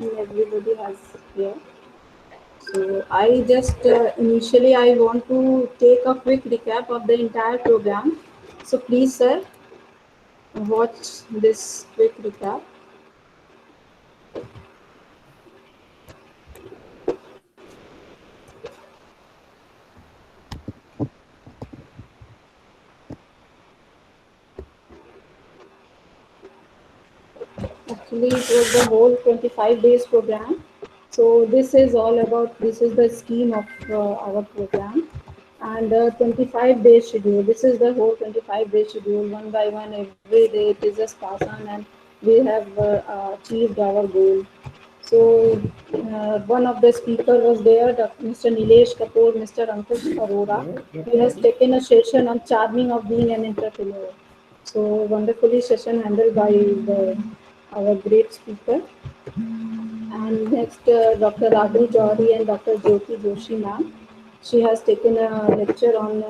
everybody has here. So I just initially I want to take a quick recap of the entire program. So please, sir, watch this quick recap. Actually, it was the whole 25 days program. So this is the scheme of our program and 25-day schedule. This is the whole 25-day schedule, one by one, every day it is just pass on and we have achieved our goal. So one of the speaker was there, Mr. Nilesh Kapoor, Mr. Ankush Arora. He has taken a session on charming of being an entrepreneur. So wonderfully session handled by our great speaker. And next, Dr. Raghu Johari and Dr. Jyoti Joshi ma'am. She has taken a lecture on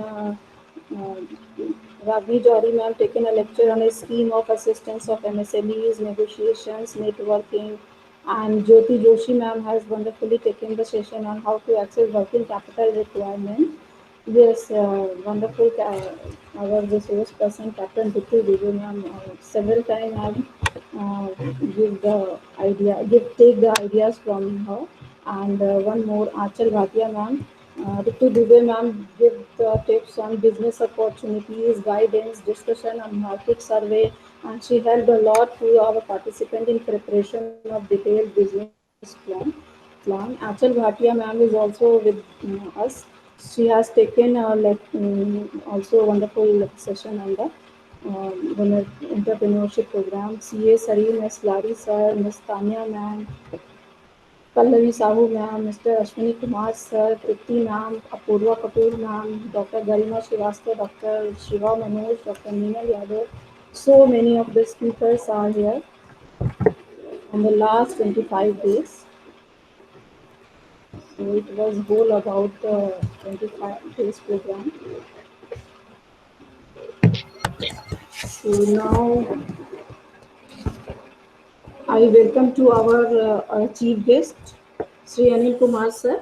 Raghu Johari ma'am taken a lecture on a scheme of assistance of MSMEs, negotiations, networking, and Jyoti Joshi ma'am has wonderfully taken the session on how to access working capital requirement. Yes, wonderful. Our resource person, Captain Dipti Dubey ma'am, several times have give the take the ideas from her. And one more, Achal Bhatia ma'am. Ritu Dubey ma'am give the tips on business opportunities, guidance, discussion on market survey, and she helped a lot to our participant in preparation of detailed business plan. Achal Bhatia ma'am is also with us. She has taken also a wonderful session on the entrepreneurship program. CA Sareem, Ms. Lari sir, Ms. Tanya ma'am, Pallavi Sahu ma'am, Mr. Ashwini Kumar sir, Tripti ma'am, Apurva Kapoor ma'am, Dr. Garima Srivastava, Dr. Shiva Manoj, Dr. Neenal Yadav. So many of the speakers are here on the last 25 days. So it was whole about the 25 days program. So now I welcome to our chief guest, Sri Anil Kumar sir,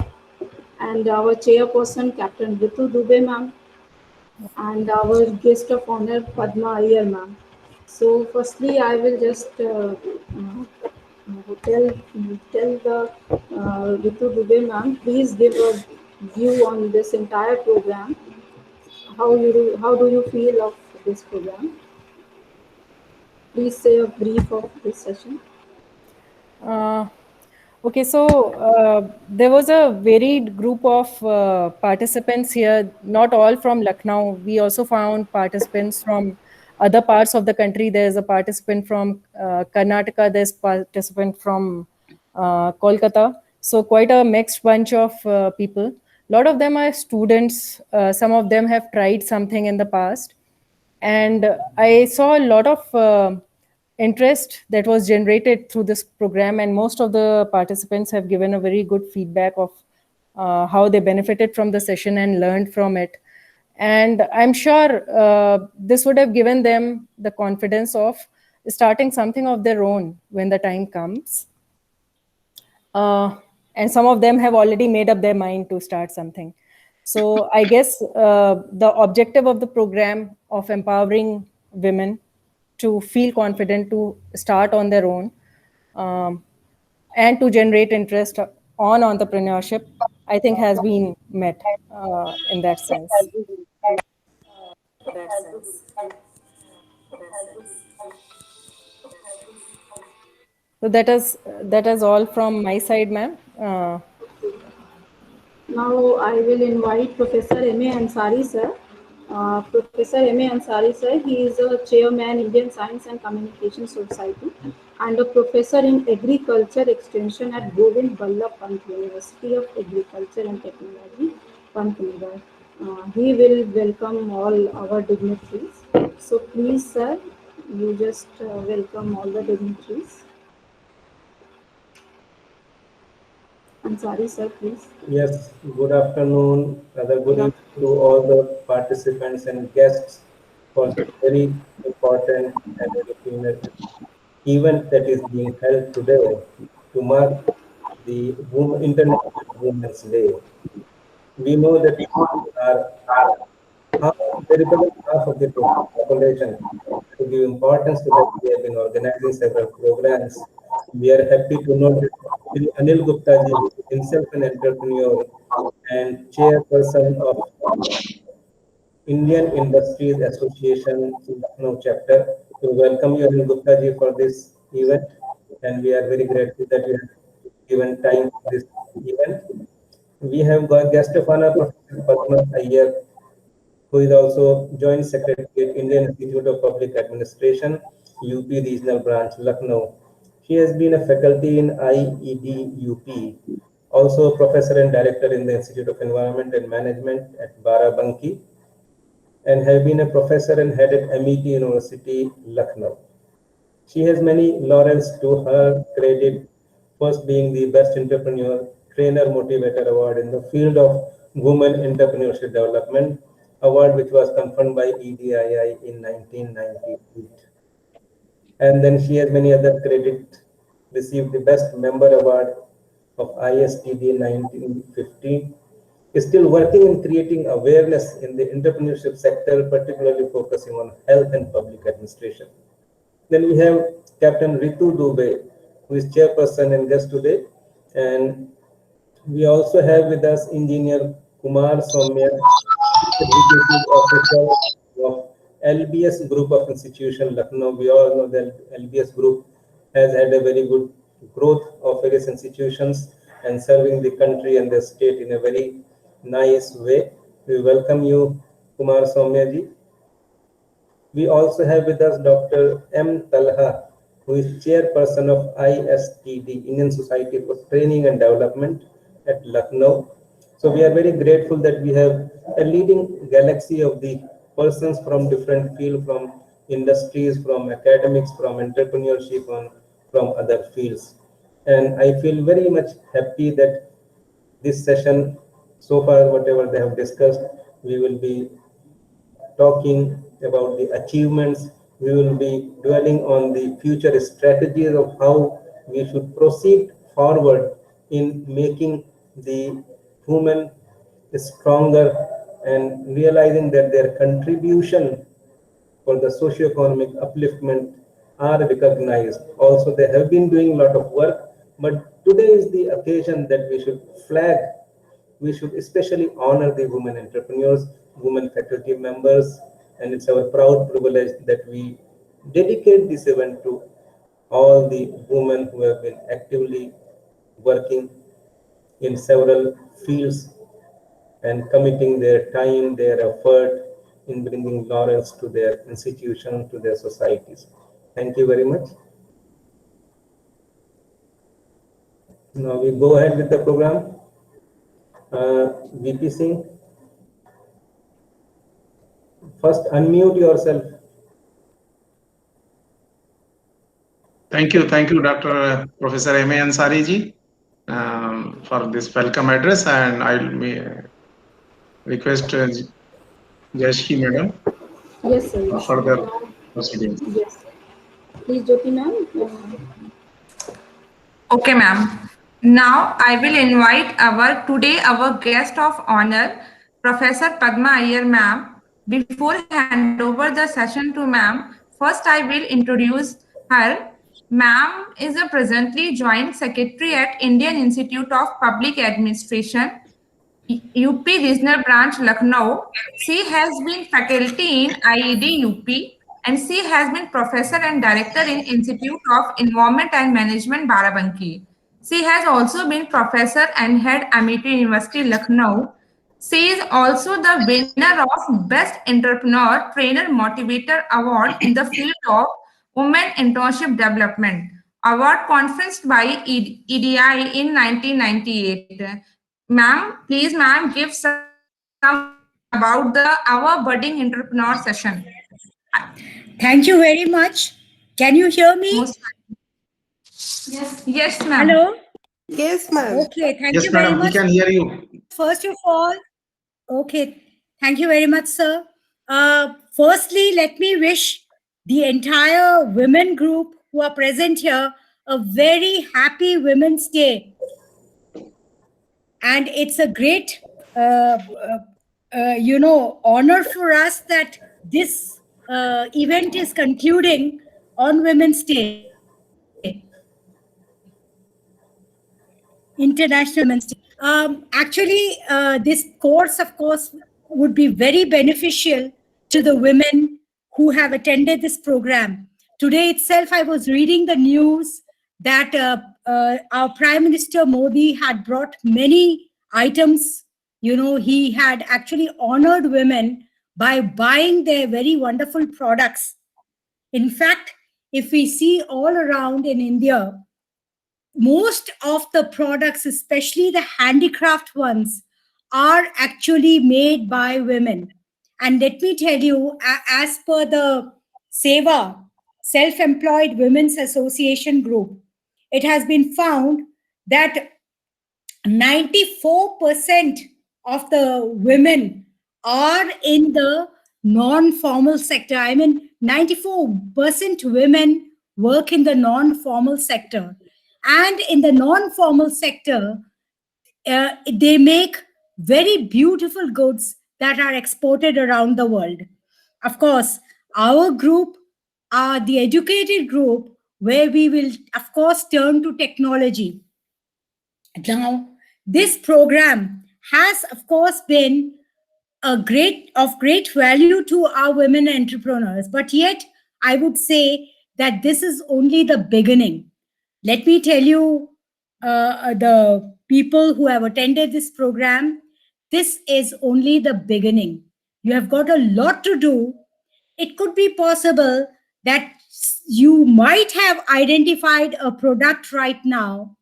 and our chairperson, Captain Ritu Dubey ma'am, and our guest of honor, Padma Iyer ma'am. So firstly, I will just tell the Ritu Dubey ma'am, please give a view on this entire program. How do you feel of this program? Please say a brief of this session. Uh, okay, so there was a varied group of participants here, not all from Lucknow. We also found participants from other parts of the country. There's a participant from Karnataka, there's participant from Kolkata. So quite a mixed bunch of people. A lot of them are students. Some of them have tried something in the past. And I saw a lot of interest that was generated through this program, and most of the participants have given a very good feedback of how they benefited from the session and learned from it. And I'm sure this would have given them the confidence of starting something of their own when the time comes. uh, and some of them have already made up their mind to start something. So I guess the objective of the program of empowering women to feel confident to start on their own, um, and to generate interest on entrepreneurship, I think has been met in that sense. So that is all from my side, ma'am. Now I will invite Professor M.A. Ansari sir. Professor M.A. Ansari sir, he is a chairman Indian Science and Communication Society and a professor in Agriculture Extension at Govind Ballabh Pant University of Agriculture and Technology, Pantnagar. He will welcome all our dignitaries. So please sir, you just welcome all the dignitaries. Ansari sir, please. Yes, good afternoon, rather good Good evening afternoon. to all the participants and guests for this very important and legitimate event that is being held today to to mark the International Women's Day. We know that are half of the population. To give importance to that, we have been organizing several programs. We are happy to know that Shri Anil Gupta ji, who is himself an entrepreneur and chairperson of Indian Industries Association Lucknow chapter. We welcome you, Anil Gupta ji, for this event, and we are very grateful that you have given time for this event. We have got guest of honor Professor Padma Iyer, who is also Joint Secretary at Indian Institute of Public Administration, UP Regional Branch, Lucknow. She has been a faculty in IED UP, also a professor and director in the Institute of Environment and Management at Barabanki, and have been a professor and head at MET University, Lucknow. She has many laurels to her credit, first being the Best Entrepreneur Trainer Motivator Award in the field of Women Entrepreneurship Development, award which was conferred by EDII in 1998. And then she has many other credits, received the Best Member Award of ISTD in 1915, is still working in creating awareness in the entrepreneurship sector, particularly focusing on health and public administration. Then we have Captain Ritu Dubey, who is chairperson and guest today. And we also have with us Engineer Kumar Somya, Executive Officer of LBS Group of Institution, Lucknow. We all know that LBS Group has had a very good growth of various institutions and serving the country and the state in a very nice way. We welcome you, Kumar Somya ji. We also have with us Dr. M. Talha, who is chairperson of ISTD, Indian Society for Training and Development at Lucknow. So we are very grateful that we have a leading galaxy of the persons from different fields, from industries, from academics, from entrepreneurship, and from other fields. And I feel very much happy that this session, so far, whatever they have discussed, we will be talking about the achievements. We will be dwelling on the future strategies of how we should proceed forward in making the women stronger and realizing that their contribution for the socio-economic upliftment are recognized. Also, they have been doing a lot of work, but today is the occasion that we should flag, we should especially honor the women entrepreneurs, women faculty members, and it's our proud privilege that we dedicate this event to all the women who have been actively working in several fields and committing their time, their effort in bringing laurels to their institution, to their societies. Thank you very much. Now we go ahead with the program. VP Singh, first unmute yourself. Thank you, Dr. Professor M.A. Ansari ji, for this welcome address, and I'll request Jayashree madam. Yes, sir. Yes, for the proceedings. Yes. Please, Jyoti ma'am. Okay, ma'am. Now I will invite our guest of honor, Professor Padma Iyer ma'am. Before hand over the session to ma'am, first I will introduce her. Ma'am is a presently Joint Secretary at Indian Institute of Public Administration, UP Regional Branch, Lucknow. She has been faculty in IED UP, and she has been professor and director in Institute of Environment and Management, Barabanki. She has also been professor and head MET University, Lucknow. She is also the winner of Best Entrepreneur Trainer Motivator Award in the field of Women Internship Development, award conferred by EDI in 1998. Ma'am, please, ma'am, give some about our budding entrepreneur session. Thank you very much. Can you hear me? Yes, ma'am. Hello? Yes, ma'am. Okay, thank Yes, you very madam, we much. can hear you. First of all, okay, thank you very much, sir. Firstly, let me wish the entire women group who are present here a very happy Women's Day. And it's a great, honor for us that this event is concluding on Women's Day, International Women's Day. Actually, this course, of course, would be very beneficial to the women who have attended this program. Today itself, I was reading the news that our Prime Minister Modi had brought many items. You know, he had actually honored women by buying their very wonderful products. In fact, if we see all around in India, most of the products, especially the handicraft ones, are actually made by women. And let me tell you, as per the SEWA, Self-Employed Women's Association Group, it has been found that 94% of the women are in the non-formal sector. I mean, 94% women work in the non-formal sector. And in the non-formal sector, they make very beautiful goods that are exported around the world. Of course, our group are the educated group, where we will, of course, turn to technology. Now, this program has, of course, been of great value to our women entrepreneurs. But yet, I would say that this is only the beginning. Let me tell you, the people who have attended this program, this is only the beginning. You have got a lot to do. It could be possible that you might have identified a product right now,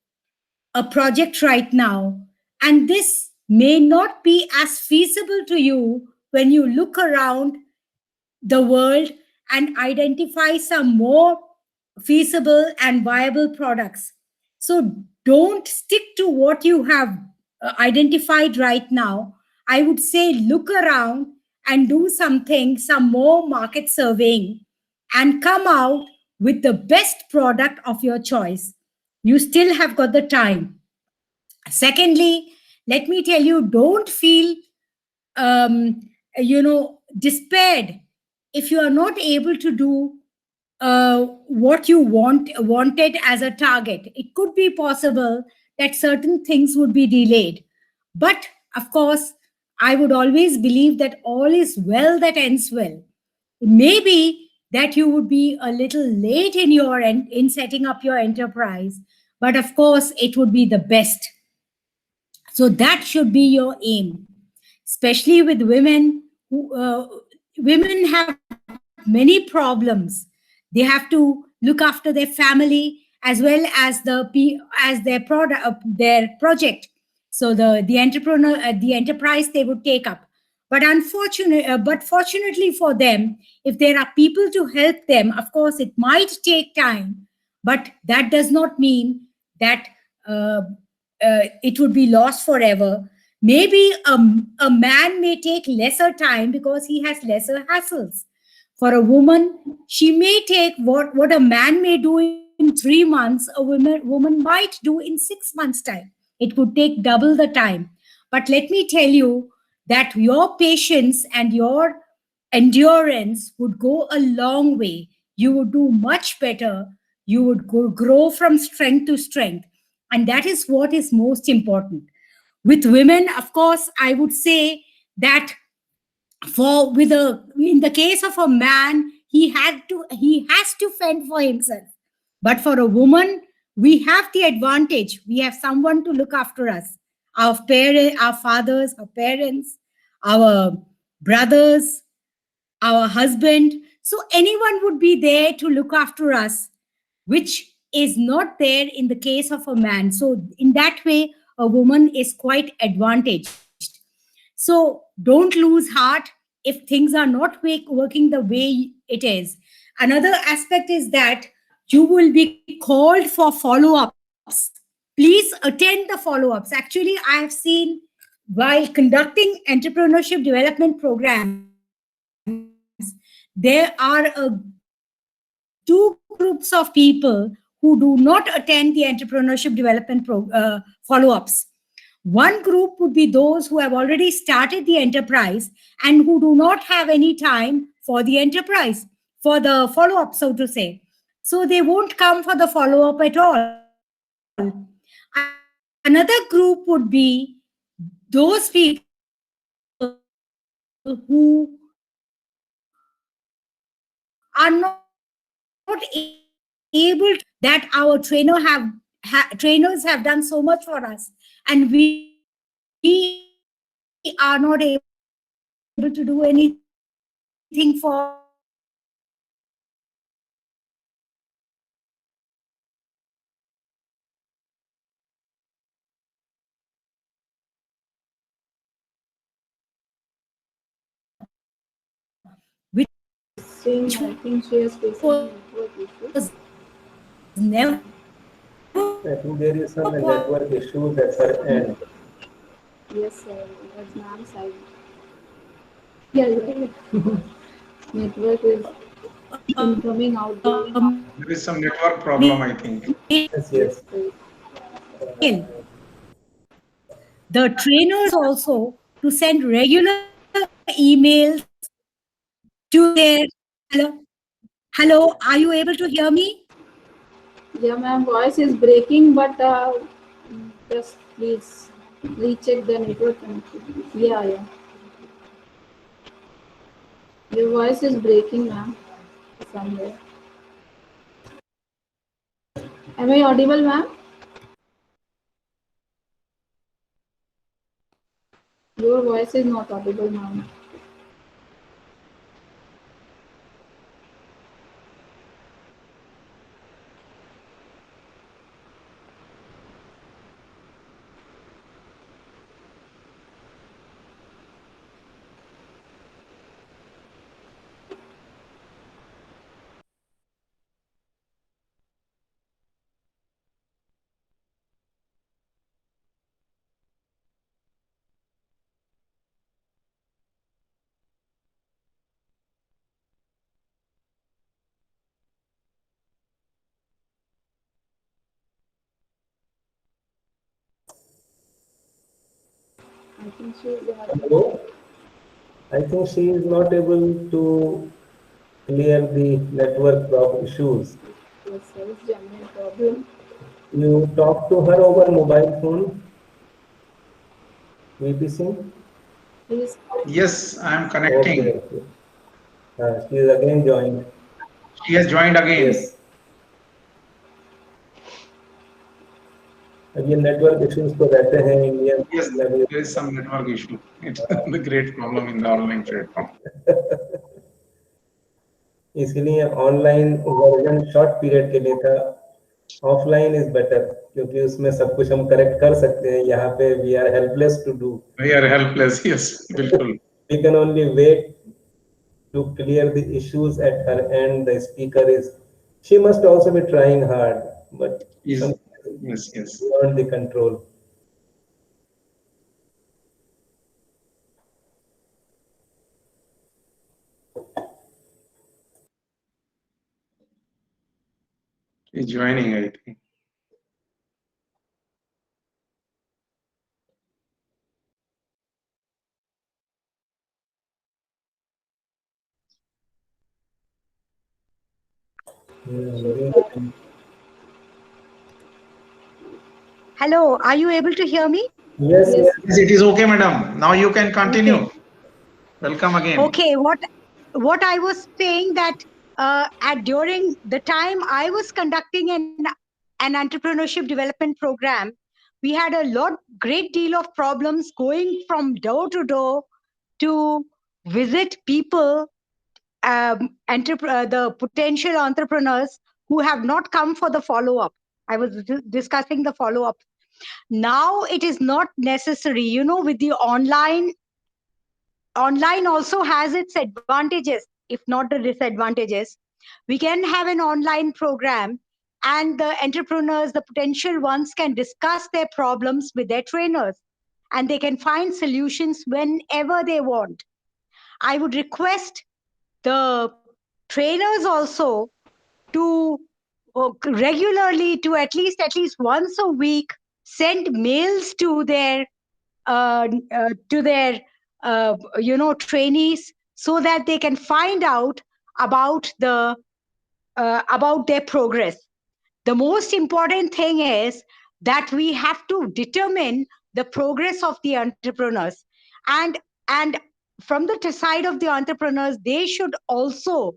a project right now, and this may not be as feasible to you when you look around the world and identify some more feasible and viable products. So don't stick to what you have identified right now. I would say look around and do something, some more market surveying, and come out with the best product of your choice. You still have got the time. Secondly, let me tell you, don't feel despaired if you are not able to do what you wanted as a target. It could be possible that certain things would be delayed, but of course, I would always believe that all is well that ends well. Maybe that you would be a little late in setting up your enterprise, but of course, it would be the best. So that should be your aim, especially with women. Women have many problems. They have to look after their family as well as their project. So the enterprise they would take up. But fortunately for them, if there are people to help them, of course, it might take time, but that does not mean that it would be lost forever. Maybe a man may take lesser time because he has lesser hassles. For a woman, she may take what a man may do in 3 months, a woman might do in 6 months' time. It would take double the time. But let me tell you that your patience and your endurance would go a long way. You would do much better. You would grow from strength to strength. And that is what is most important. With women, of course, I would say that in the case of a man, he has to fend for himself. But for a woman, we have the advantage. We have someone to look after us. Our fathers, our parents, our brothers, our husband. So anyone would be there to look after us, which is not there in the case of a man. So in that way, a woman is quite advantaged. So don't lose heart if things are not working the way it is. Another aspect is that you will be called for follow-ups. Please attend the follow-ups. Actually, I have seen while conducting entrepreneurship development programs, there are two groups of people who who do not attend the entrepreneurship development follow-ups. One group would be those who have already started the enterprise and who do not have any time for the enterprise, for the follow-up, so to say. So they won't come for the follow-up at all. Another group would be those people who are not able to, that our trainers have done so much for us, and we are not able to do anything for which I think she is facing was network issues. never I think there is some network issues at her end. Yes, sir. That's ma'am's side. Yeah. Network is incoming, outgoing. There is some network problem, I think. Yes, yes. the trainers also to send regular emails to their hello, are you able to hear me? Yeah, ma'am. Voice is breaking, but just please recheck the network connectivity. Yeah. Your voice is breaking, ma'am. Somewhere. Am I audible, ma'am? Your voice is not audible, ma'am. I think she is Hello? I think she is not able to clear the network issues. Yes, sir. It's genuine problem. You talk to her over mobile phone, VP Singh? Please. Yes, I am connecting. Okay. She is again joined. She has joined again. Yes. अब ये network issues तो रहते हैं Indian Yes, there is some network issue. It's the great problem in the online platform. इसलिए online version short period के लिए था, offline is better क्योंकि उसमें सब कुछ हम करेक्ट कर सकते हैं. यहाँ पे we are helpless to do. We are helpless. Yes, बिल्कुल. We can only wait to clear the issues at her end. The speaker is, she must also be trying hard, but Yes, something yes, yes. beyond the control. She's joining, I think. Hello, are you able to hear me? Yes, yes. Yes, it is okay, madam. Now you can continue. Okay. Welcome again. Okay, what I was saying that during the time I was conducting an entrepreneurship development program, we had a great deal of problems going from door to door to visit people, the potential entrepreneurs who have not come for the follow-up. I was discussing the follow-up. Now it is not necessary, with the online also has its advantages, if not the disadvantages. We can have an online program and the entrepreneurs, the potential ones, can discuss their problems with their trainers and they can find solutions whenever they want. I would request the trainers also to regularly, to at least once a week, send mails to their trainees, so that they can find out about their progress. The most important thing is that we have to determine the progress of the entrepreneurs, and from the side of the entrepreneurs, they should also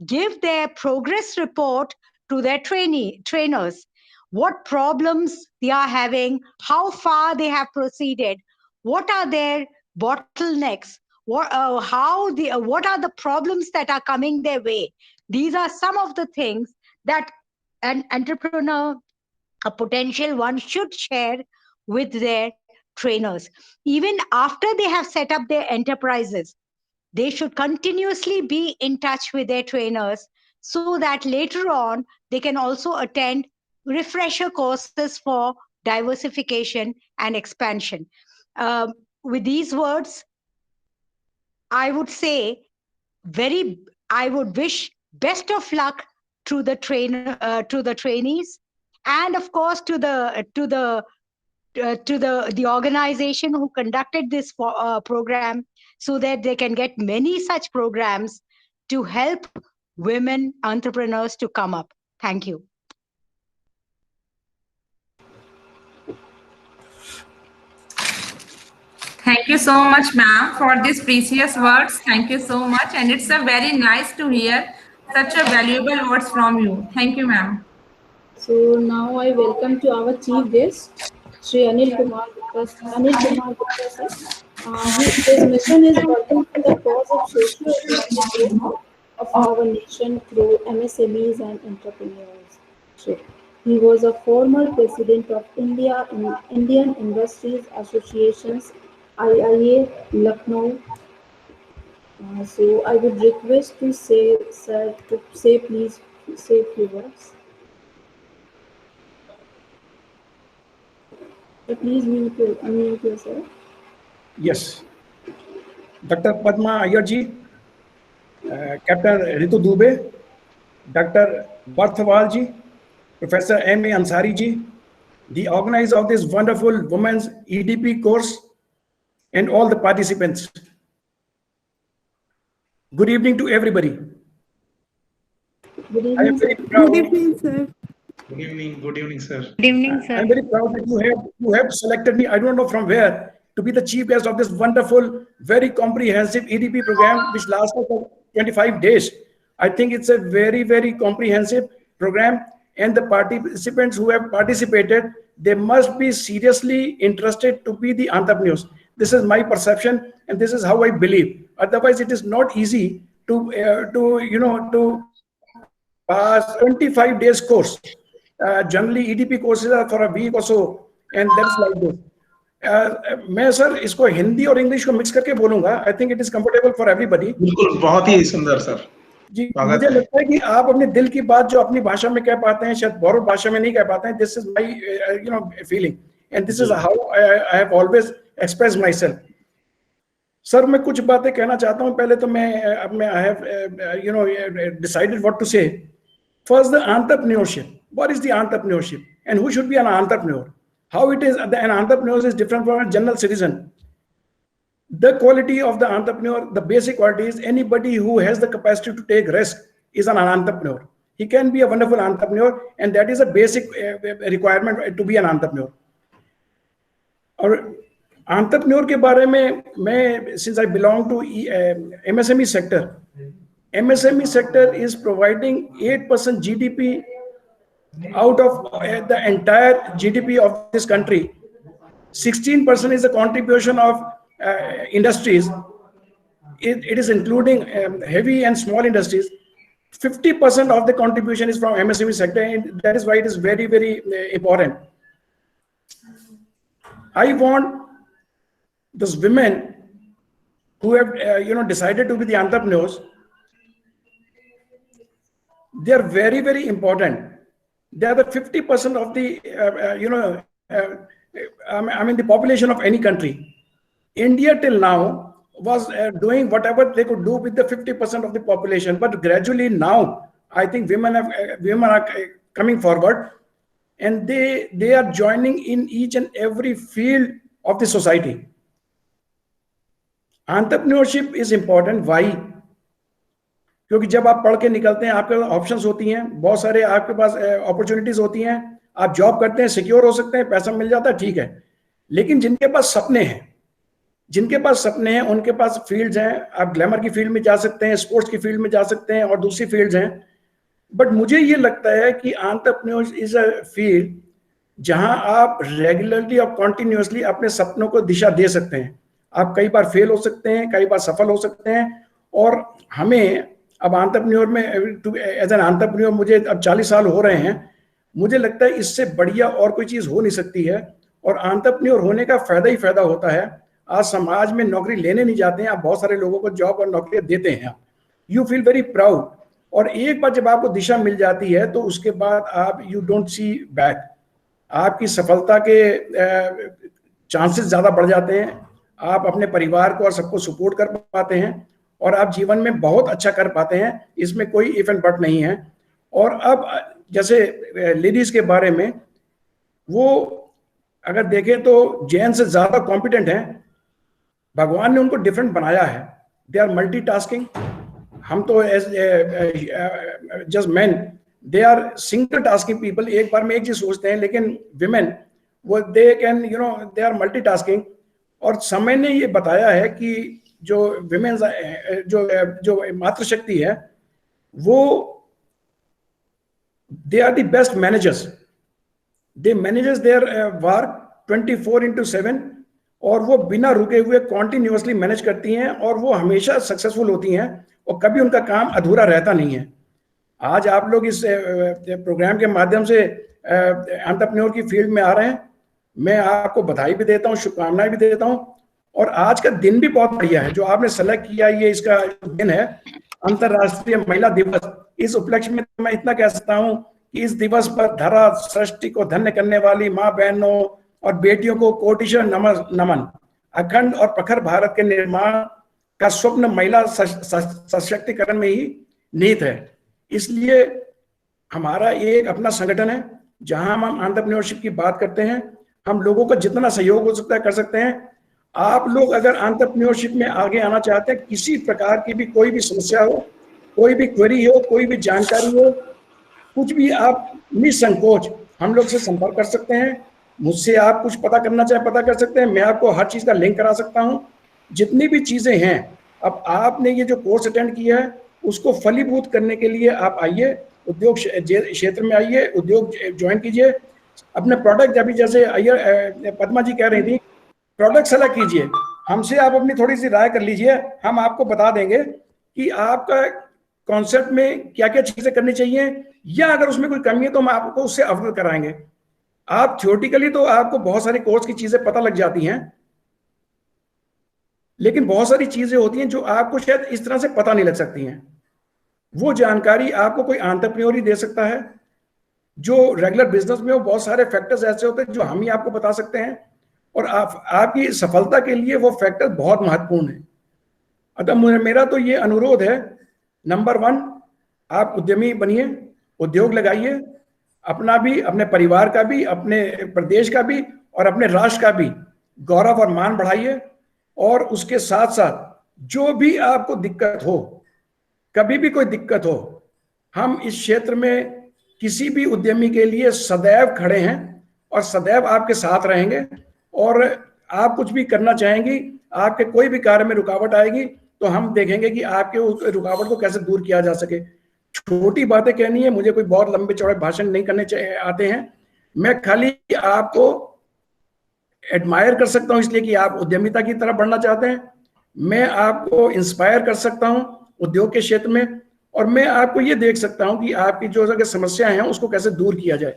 give their progress report to their trainers, what problems they are having, how far they have proceeded, what are their bottlenecks, what are the problems that are coming their way. These are some of the things that an entrepreneur, a potential one, should share with their trainers. Even after they have set up their enterprises, they should continuously be in touch with their trainers, so that later on they can also attend refresher courses for diversification and expansion. With these words, I would say I would wish best of luck to the trainees, and of course to the organization who conducted this program, so that they can get many such programs to help women entrepreneurs to come up. Thank you. Thank you so much, ma'am, for these precious words. Thank you so much. And it's a very nice to hear such a valuable words from you. Thank you, ma'am. So now I welcome to our chief guest, Sri Anil Kumar Gupta. Sir. His mission is working for the cause of socio-economic growth of our nation through MSMEs and entrepreneurship. He was a former president of Indian Industries Associations, IIA, Lucknow. So I would request to say, sir, please say a few words. Please unmute yourself. Yes. Dr. Padma Iyer ji, Captain Ritu Dubey, Dr. Barthawal ji, Professor M.A. Ansari ji, the organizer of this wonderful women's EDP course, and all the participants. Good evening to everybody. Good I am evening. very proud. Good evening, sir. Good evening, sir. Good evening, sir. I'm very proud that you have selected me, I don't know from where, to be the chief guest of this wonderful, very comprehensive EDP program, which lasted for 25 days. I think it's a very, very comprehensive program, and the participants who have participated, they must be seriously interested to be the entrepreneurs. This is my perception, and this is how I believe. Otherwise, it is not easy to pass 25 days course. Generally, EDP courses are for a week or so, and that's like this. मैं sir इसको हिंदी और English को mix करके बोलूंगा. I think it is comfortable for everybody. बिल्कुल, बहुत ही सुंदर sir. जी, मुझे लगता है कि आप अपने दिल की बात जो अपनी भाषा में कह पाते हैं, शायद बोरो भाषा में नहीं कह पाते हैं. This is my feeling, and this is how I have always expressed myself. Sir मैं कुछ बातें कहना चाहता हूँ. पहले तो मैं I have decided what to say. First, the entrepreneurship. What is the entrepreneurship, and who should be an entrepreneur? How it is an entrepreneur is different from a general citizen. The quality of the entrepreneur, the basic quality is anybody who has the capacity to take risk is an entrepreneur. He can be a wonderful entrepreneur, and that is a basic requirement to be an entrepreneur. और entrepreneur के बारे में मैं, since I belong to MSME sector, MSME sector is providing 8% GDP out of the entire GDP of this country. 16% is the contribution of industries. It is including heavy and small industries. 50% of the contribution is from MSME sector, and that is why it is very, very important. I want those women who have decided to be the entrepreneurs. They are very, very important. They are the 50% of the the population of any country. India till now was doing whatever they could do with the 50% of the population, but gradually now I think women are coming forward, and they are joining in each and every field of the society. Entrepreneurship is important. Why? क्योंकि जब आप पढ़ के निकलते हैं आपके पास options होती हैं, बहुत सारे आपके पास अपॉर्चुनिटीज होती हैं, आप जॉब करते हैं, सिक्योर हो सकते हैं, पैसा मिल जाता है, ठीक है। लेकिन जिनके पास सपने हैं उनके पास फील्ड्स हैं, आप ग्लैमर की फील्ड में जा सकते हैं, स्पोर्ट्स की फील्ड में जा सकते हैं और दूसरी फील्ड्स हैं। बट मुझे ये लगता है कि एंटरप्रेन्योर इज अ फील्ड जहां आप रेगुलरली और कॉन्टिन्यूसली अपने सपनों को दिशा दे सकते हैं। आप कई बार फेल हो सकते हैं, कई बार सफल हो सकते हैं, और हमें अब एंटरप्रेन्योर में एज एन एंटरप्रेन्योर मुझे अब 40 साल हो रहे हैं, मुझे लगता है इससे बढ़िया और कोई चीज हो नहीं सकती है। और एंटरप्रेन्योर होने का फायदा ही फायदा होता है। आज समाज में नौकरी लेने नहीं जाते हैं, आप बहुत सारे लोगों को जॉब और नौकरियां देते हैं, यू फील वेरी प्राउड। और एक बार जब आपको दिशा मिल जाती है तो उसके बाद आप यू डोंट सी बैक, आपकी सफलता के चांसेस ज्यादा बढ़ जाते हैं, आप अपने परिवार को और सबको सपोर्ट कर पाते हैं और आप जीवन में बहुत अच्छा कर पाते हैं, इसमें कोई इफ एंड बट नहीं है। और अब जैसे लेडीज के बारे में, वो अगर देखें तो जेन से ज्यादा कॉम्पिटेंट हैं, भगवान ने उनको डिफरेंट बनाया है, दे आर मल्टीटास्किंग। हम तो as just men, they are single tasking people, एक बार में एक चीज सोचते हैं, लेकिन विमेन वो they can they are multitasking. और समय ने ये बताया है कि जो विमेन जो मातृशक्ति है वो they are the best managers, they manages their work 24/7 और वो बिना रुके हुए कॉन्टिन्यूसली मैनेज करती हैं और वो हमेशा सक्सेसफुल होती हैं और कभी उनका काम अधूरा रहता नहीं है। आज आप लोग इस प्रोग्राम के माध्यम से एंटरप्रेन्योर की फील्ड में आ रहे हैं, मैं आपको बधाई भी देता हूँ, शुभकामनाएं भी देता हूँ। और आज का दिन भी बहुत बढ़िया है जो आपने सेलेक्ट किया, ये इसका दिन है अंतरराष्ट्रीय महिला दिवस। इस उपलक्ष्य में मैं इतना कह सकता हूँ कि इस दिवस पर धरा सृष्टि को धन्य करने वाली माँ बहनों और बेटियों को कोटिशः नमन। अखंड और प्रखर भारत के निर्माण का स्वप्न महिला सशक्तिकरण में ही निहित है। इसलिए हमारा एक अपना संगठन है जहां हम एंटरप्रेन्योरशिप की बात करते हैं, हम लोगों का जितना सहयोग हो सकता है कर सकते हैं। आप लोग अगर एंटरप्रेन्योरशिप में आगे आना चाहते हैं, किसी प्रकार की भी कोई भी समस्या हो, कोई भी क्वेरी हो, कोई भी जानकारी हो, कुछ भी, आप निसंकोच हम लोग से संपर्क कर सकते हैं। मुझसे आप कुछ पता करना चाहे पता कर सकते हैं, मैं आपको हर चीज का लिंक करा सकता हूं। जितनी भी चीजें हैं, अब आपने ये जो कोर्स अटेंड किया है उसको फलीभूत करने के लिए आप आइए, उद्योग क्षेत्र में आइए, उद्योग ज्वाइन कीजिए, अपने प्रोडक्ट, अभी जैसे पद्मा जी कह रही थी, प्रोडक्ट सेलेक्ट कीजिए, हमसे आप अपनी थोड़ी सी राय कर लीजिए, हम आपको बता देंगे कि आपका कॉन्सेप्ट में क्या क्या चीजें करनी चाहिए, या अगर उसमें कोई कमी है तो हम आपको उससे अवगत कराएंगे। आप थियोरेटिकली तो आपको बहुत सारी कोर्स की चीजें पता लग जाती हैं, लेकिन बहुत सारी चीजें होती हैं जो आपको शायद इस तरह से पता नहीं लग सकती हैं। वो जानकारी आपको कोई एंटरप्रेन्योर ही दे सकता है। जो रेगुलर बिजनेस में हो, बहुत सारे फैक्टर्स ऐसे होते हैं जो हम ही आपको बता सकते हैं, और आपकी सफलता के लिए वो फैक्टर बहुत महत्वपूर्ण है। अतः मेरा तो ये अनुरोध है, नंबर 1, आप उद्यमी बनिए, उद्योग लगाइए, अपना भी, अपने परिवार का भी, अपने प्रदेश का भी और अपने राष्ट्र का भी गौरव और मान बढ़ाइए। और उसके साथ साथ जो भी आपको दिक्कत हो, कभी भी कोई दिक्कत हो, हम इस क्षेत्र में किसी भी उद्यमी के लिए सदैव खड़े हैं और सदैव आपके साथ रहेंगे। और आप कुछ भी करना चाहेंगी, आपके कोई भी कार्य में रुकावट आएगी तो हम देखेंगे कि आपके उस रुकावट को कैसे दूर किया जा सके। छोटी बातें कहनी है, मुझे कोई बहुत लंबे चौड़े भाषण नहीं करने आते हैं, मैं खाली आपको एडमायर कर सकता हूं इसलिए कि आप उद्यमिता की तरफ बढ़ना चाहते हैं। मैं आपको इंस्पायर कर सकता हूं उद्योग के क्षेत्र में, और मैं आपको ये देख सकता हूं कि आपकी जो अगर समस्याएं हैं उसको कैसे दूर किया जाए।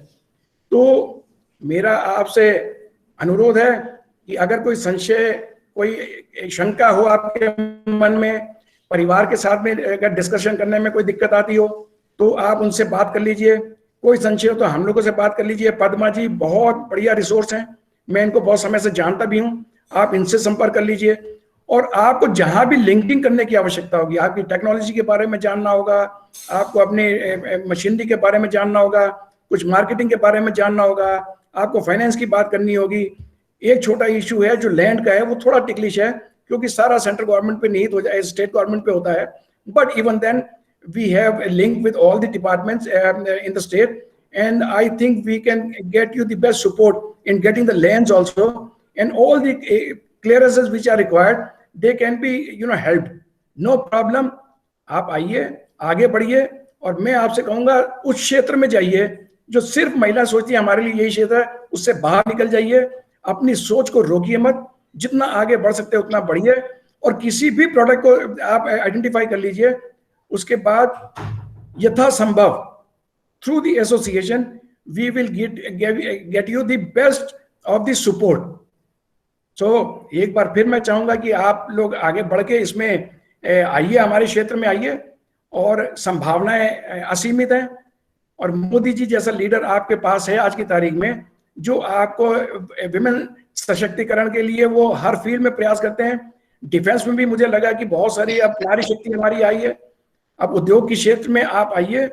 तो मेरा आपसे अनुरोध है कि अगर कोई संशय, कोई शंका हो आपके मन में, परिवार के साथ में अगर डिस्कशन करने में कोई दिक्कत आती हो तो आप उनसे बात कर लीजिए। कोई संशय हो तो हम लोगों से बात कर लीजिए। पद्मा जी बहुत बढ़िया रिसोर्स हैं, मैं इनको बहुत समय से जानता भी हूं, आप इनसे संपर्क कर लीजिए। और आपको जहां भी लिंकिंग करने की आवश्यकता होगी, आपकी टेक्नोलॉजी के बारे में जानना होगा, आपको अपने मशीनरी के बारे में जानना होगा, कुछ मार्केटिंग के बारे में जानना होगा, आपको फाइनेंस की बात करनी होगी। एक छोटा इशू है जो लैंड का है, वो थोड़ा टिकलिश है क्योंकि सारा सेंट्रल गवर्नमेंट पे नहीं हो जाए, स्टेट गवर्नमेंट पे होता है। But even then we have a link with all the departments in the state, and I think we can get you the best support in getting the lands also, and all the clearances which are required, they can be helped. No problem. आप आइए, आगे बढ़िए, और मैं आपसे कहूंगा उस क्षेत्र में जाइए जो सिर्फ महिला सोचती है हमारे लिए यही क्षेत्र है, उससे बाहर निकल जाइए, अपनी सोच को रोकिए मत, जितना आगे बढ़ सकते हैं उतना बढ़िए, और किसी भी प्रोडक्ट को आप आइडेंटिफाई कर लीजिए। उसके बाद यथासंभव through the association we will get you the best of the support. So एक बार फिर मैं चाहूंगा कि आप लोग आगे बढ़ के इसमें आइए, हमारे क्षेत्र में आइए, और संभावनाएं असीमित हैं, और मोदी जी जैसा लीडर आपके पास है आज की तारीख में, जो आपको विमेन सशक्तिकरण के लिए वो हर फील्ड में प्रयास करते हैं। डिफेंस में भी मुझे लगा कि बहुत सारी अब नारी शक्ति हमारी आई है। अब उद्योग के क्षेत्र में आप आइए,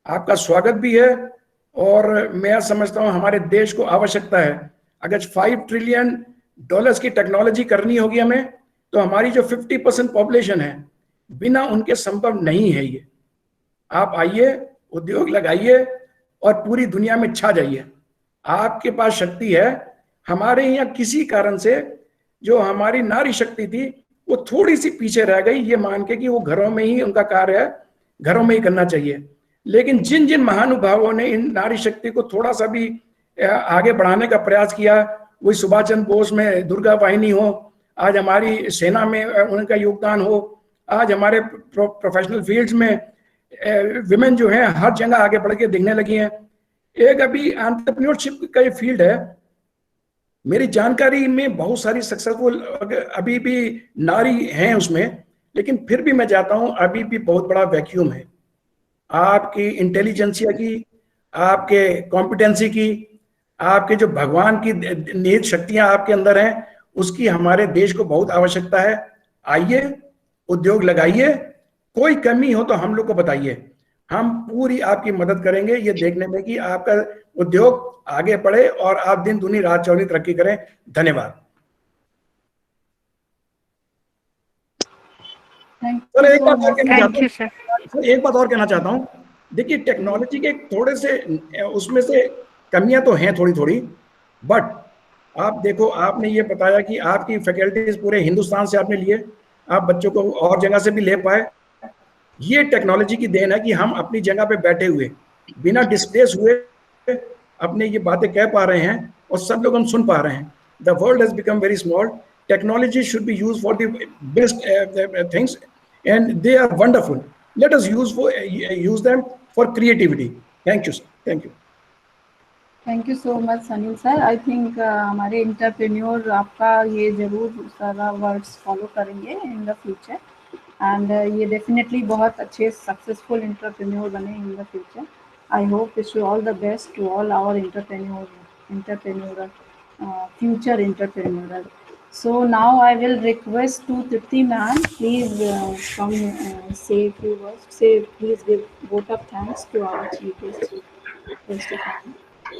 आपका स्वागत भी है, और मैं समझता हूं हमारे देश को आवश्यकता है। अगर $5 ट्रिलियन की टेक्नोलॉजी करनी होगी हमें, तो हमारी जो 50% पॉपुलेशन है, बिना उनके संभव नहीं है ये। आप आइए, उद्योग लगाइए, और पूरी दुनिया में छा जाइए। आपके पास शक्ति है। हमारे यहाँ किसी कारण से जो हमारी नारी शक्ति थी वो थोड़ी सी पीछे रह गई, ये मान के कि वो घरों में ही उनका कार्य है, घरों में ही करना चाहिए। लेकिन जिन जिन महानुभावों ने इन नारी शक्ति को थोड़ा सा भी आगे बढ़ाने का प्रयास किया, वही सुभाष चंद्र बोस में दुर्गा वाहिनी हो, आज हमारी सेना में उनका योगदान हो, आज हमारे प्रोफेशनल फील्ड्स में विमेन जो है हर जगह आगे बढ़ के दिखने लगी हैं। एक अभी एंटरप्रेन्योरशिप का ये फील्ड है, मेरी जानकारी में बहुत सारी सक्सेसफुल अभी भी नारी हैं उसमें, लेकिन फिर भी मैं जाता हूं अभी भी बहुत बड़ा वैक्यूम है। आपकी इंटेलिजेंसिया की, आपके कॉम्पिटेंसी की, आपके जो भगवान की निहित शक्तियां आपके अंदर हैं, उसकी हमारे देश को बहुत आवश्यकता है। आइए, उद्योग लगाइए, कोई कमी हो तो हम लोग को बताइए, हम पूरी आपकी मदद करेंगे ये देखने में कि आपका उद्योग आगे बढ़े और आप दिन दुनी रात चौनी तरक्की करें। धन्यवाद। सर एक बात और कहना चाहता हूँ। देखिए, टेक्नोलॉजी के थोड़े से उसमें से कमियां तो हैं थोड़ी थोड़ी, बट आप देखो, आपने ये बताया कि आपकी फैकल्टीज पूरे हिंदुस्तान से आपने लिए, आप बच्चों को और जगह से भी ले पाए। ये टेक्नोलॉजी की देन है कि हम अपनी जगह पे बैठे हुए बिना डिस्प्लेस हुए अपने ये बातें कह पा रहे हैं और सब लोग हम सुन पा रहे हैं। The world has become very small. Technology should be used for the best things and they are wonderful. Let us use them for creativity. Thank you, sir. Thank you. Thank you so much Sunil sir. I think हमारे entrepreneur आपका ये जरूर सारा words follow करेंगे in the future, and ये definitely बहुत अच्छे successful entrepreneur बने in the future. I hope wish you all the best to all our entrepreneur future entrepreneur. So now I will request to Tripti ma'am, please come say a few words. Please give vote of thanks to our chief guest.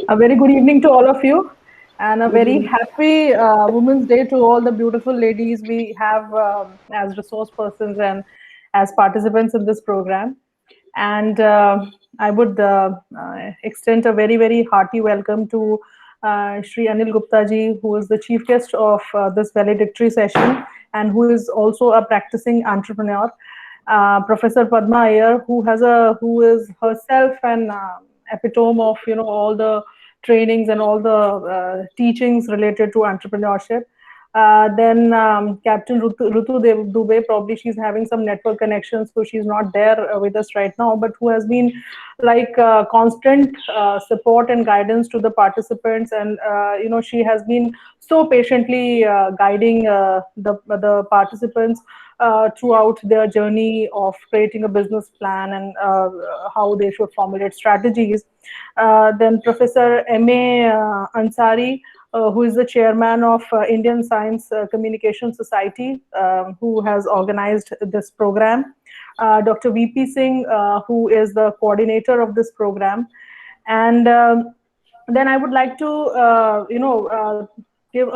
A very good evening to all of you, and a very happy Women's Day to all the beautiful ladies we have as resource persons and as participants in this program. And I would extend a very, very hearty welcome to Shri Anil Gupta ji, who is the chief guest of this valedictory session and who is also a practicing entrepreneur. Professor Padma Iyer, who is herself an epitome of all the trainings and all the teachings related to entrepreneurship. Then Captain Rutu Dubey, probably she's having some network connections, so she's not there with us right now, but who has been like constant support and guidance to the participants, and she has been so patiently guiding the participants throughout their journey of creating a business plan and how they should formulate strategies. Then Professor M.A. Ansari, who is the chairman of Indian Science Communication Society, who has organized this program. Dr. V.P. Singh, who is the coordinator of this program. And then I would like to, give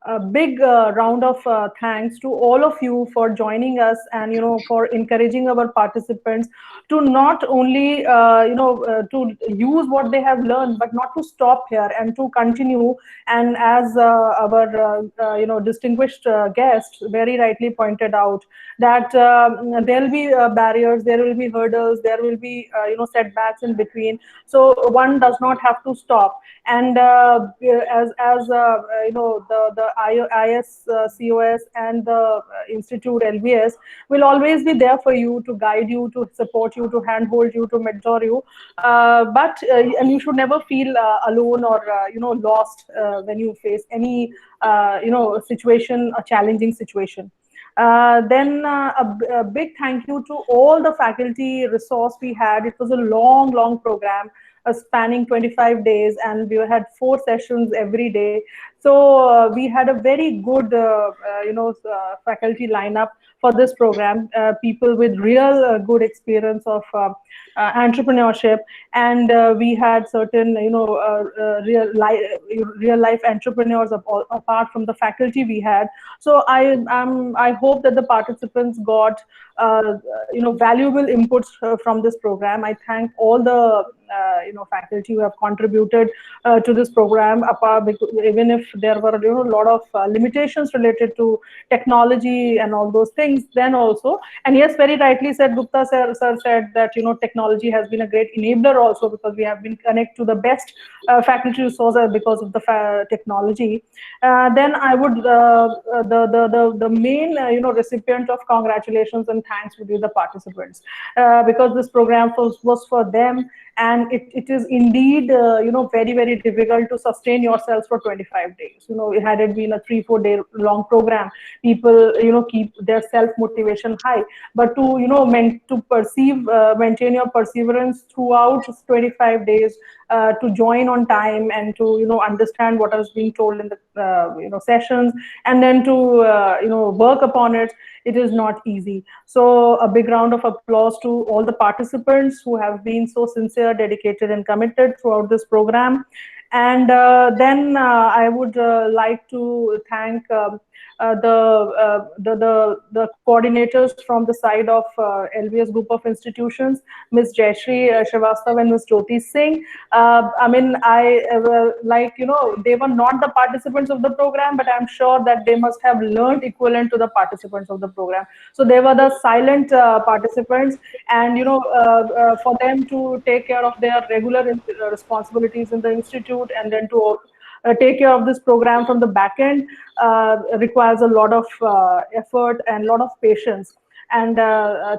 a big round of thanks to all of you for joining us, and for encouraging our participants to not only to use what they have learned, but not to stop here and to continue. And as our distinguished guest very rightly pointed out, that there will be barriers, there will be hurdles, there will be setbacks in between. So one does not have to stop. And as the ISCOS and the Institute LBS will always be there for you, to guide you, to support you, to handhold you, to mentor you. And you should never feel alone or lost when you face any situation, a challenging situation. Then a big thank you to all the faculty resource we had. It was a long program, spanning 25 days, and we had 4 sessions every day. So we had a very good faculty lineup for this program, people with real good experience of entrepreneurship. And we had certain real life entrepreneurs apart from the faculty we had. So I hope that the participants got valuable inputs from this program. I thank all the faculty who have contributed to this program, even if there were a lot of limitations related to technology and all those things then also. And yes, very rightly said, Gupta sir said that technology has been a great enabler also, because we have been connected to the best faculty resources because of the technology. Then I would the main recipient of congratulations and thanks would be the participants, because this program was for them, and it is indeed very difficult to sustain yourselves for 25 days. Had it been a 3-4 day long program, people keep their self motivation high, but to maintain your perseverance throughout 25 days, to join on time, and to understand what is being told in the sessions, and then to work upon it, it is not easy. So a big round of applause to all the participants who have been so sincere, dedicated, and committed throughout this program. And then I would like to thank the coordinators from the side of LBS group of institutions, Ms. Jayashree Srivastava and Ms. Jyoti Singh. I mean, they were not the participants of the program, but I'm sure that they must have learned equivalent to the participants of the program. So they were the silent participants, and for them to take care of their regular responsibilities in the institute, and then to take care of this program from the back end requires a lot of effort and a lot of patience. And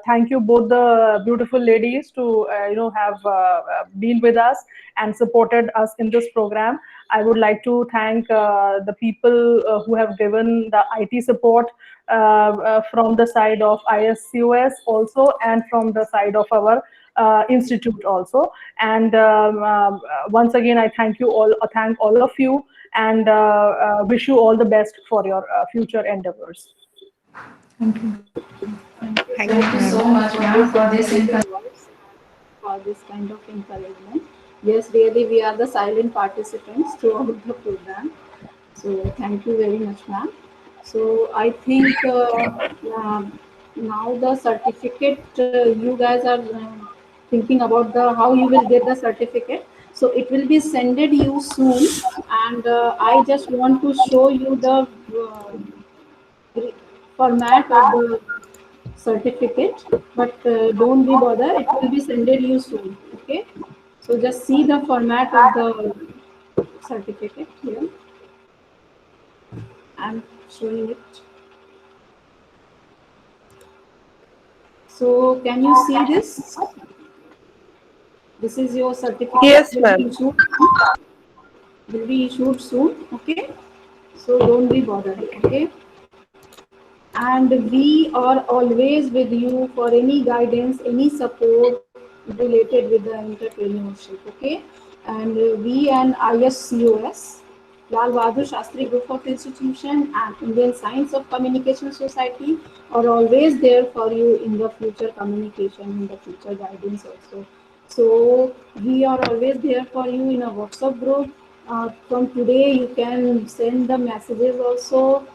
thank you both the beautiful ladies to have been with us and supported us in this program. I would like to thank the people who have given the IT support from the side of ISCOS also, and from the side of our institute also. And once again, I thank all of you, and wish you all the best for your future endeavors. Thank you. Thank you so much, ma'am, for this kind of encouragement. Yes, really, we are the silent participants throughout the program. So thank you very much, ma'am. So I think now the certificate, you guys are thinking about how you will get the certificate. So it will be sended you soon, and I just want to show you the format of the certificate, but don't be bothered, it will be sended you soon. Okay, so just see the format of the certificate here. I'm showing it. So can you see this? This is your certificate. Yes, ma'am. Will be issued soon. Okay, so don't be bothered. Okay, and we are always with you for any guidance, any support related with the entrepreneurship. Okay, and we and ISCOS, Lal Bahadur Shastri Group of Institution, and Indian Science of Communication Society are always there for you in the future communication, in the future guidance also. So we are always there for you in a WhatsApp group. From today, you can send the messages also.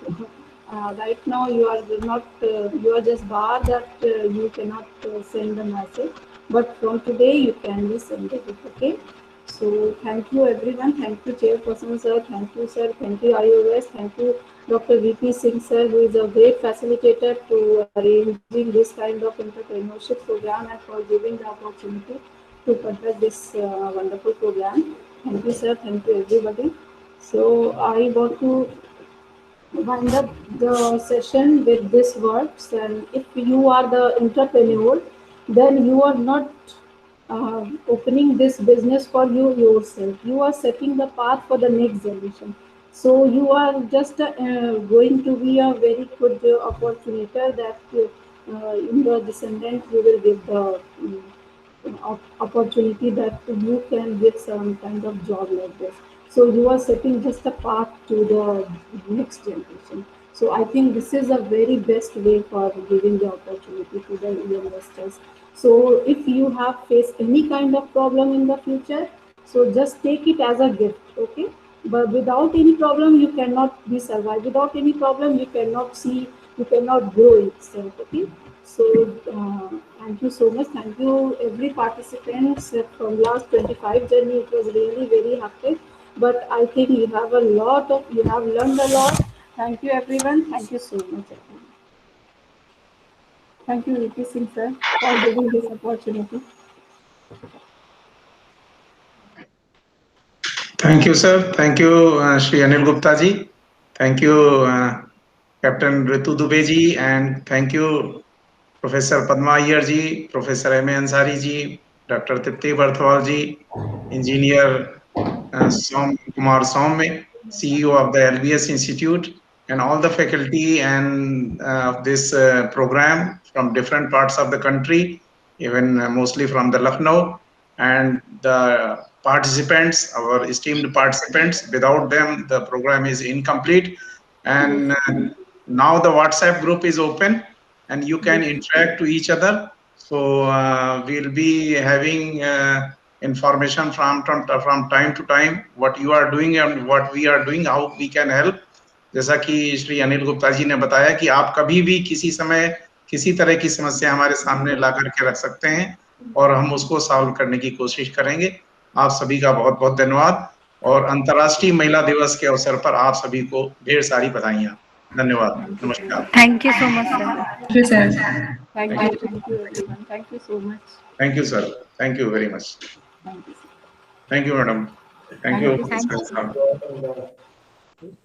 Right now, you are not, you are just barred that you cannot send the message. But from today, you can be send it. Okay. So thank you everyone. Thank you Chairperson sir. Thank you sir. Thank you IOS. Thank you Dr. VP Singh sir, who is a great facilitator to arranging this kind of entrepreneurship program and for giving the opportunity to conduct this wonderful program. Thank you sir. Thank you everybody. So I want to wind up the session with these words. And if you are the entrepreneur, then you are not opening this business for you yourself. You are setting the path for the next generation. So you are just going to be a very good opportunity that in the descendant you will give the opportunity that you can get some kind of job like this. So you are setting just a path to the next generation. So I think this is a very best way for giving the opportunity to the investors. So if you have faced any kind of problem in the future, so just take it as a gift, okay? But without any problem, you cannot be survived. Without any problem, you cannot see, you cannot grow itself, okay? So thank you so much. Thank you every participant from last 25 journey. It was really very hectic, but I think you have you have learned a lot. Thank you everyone. Thank you so much. Everyone. Thank you VP Singh sir for giving this opportunity. Thank you, sir. Thank you, Shri Anil Gupta ji. Thank you, Captain Ritu Dubey ji, and thank you, Professor Padma Iyer ji, Professor M.A. Ansari ji, Dr. Tipti Barthwal ji, Engineer Som Kumar Somme, CEO of the LBS Institute, and all the faculty and this program from different parts of the country, even mostly from the Lucknow, and the participants, our esteemed participants. Without them, the program is incomplete. And now the WhatsApp group is open and you can interact to each other. So we'll be having information from time to time what you are doing and what we are doing, how we can help. जैसा कि श्री अनिल गुप्ता जी ने बताया कि आप कभी भी किसी समय किसी तरह की समस्या हमारे सामने ला करके रख सकते हैं और हम उसको सॉल्व करने की कोशिश करेंगे। आप सभी का बहुत बहुत धन्यवाद और अंतर्राष्ट्रीय महिला दिवस के अवसर पर आप सभी को ढेर सारी बधाइयाँ। धन्यवाद। नमस्कार। Thank you so much, sir. Thank you, sir. Thank you everyone. Thank you so much. Thank you, sir. Thank you very much. Thank you. Thank you, madam. Thank you, Thank you. sir.